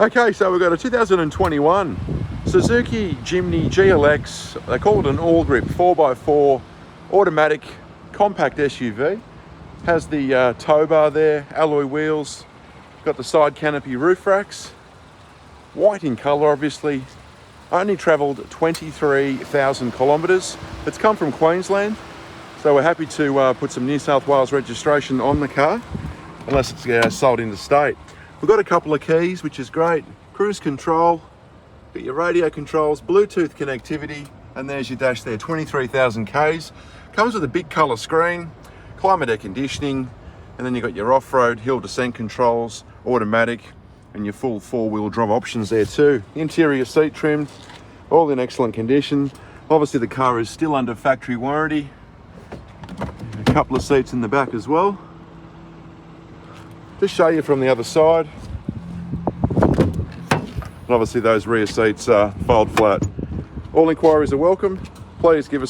Okay, so we've got a 2021 Suzuki Jimny GLX. They call it an all-grip 4x4 automatic compact SUV. Has the tow bar there, alloy wheels, got the side canopy roof racks, white in colour obviously. Only travelled 23,000 kilometres. It's come from Queensland, so we're happy to put some New South Wales registration on the car, unless it's sold interstate. We've got a couple of keys, which is great. Cruise control, got your radio controls, Bluetooth connectivity, and there's your dash there, 23,000 Ks. Comes with a big colour screen, climate air conditioning, and then you've got your off-road hill descent controls, automatic, and your full four-wheel drive options there too. Interior seat trim, all in excellent condition. Obviously the car is still under factory warranty. A couple of seats in the back as well. Just show you from the other side. And obviously those rear seats fold flat. All inquiries are welcome. Please give us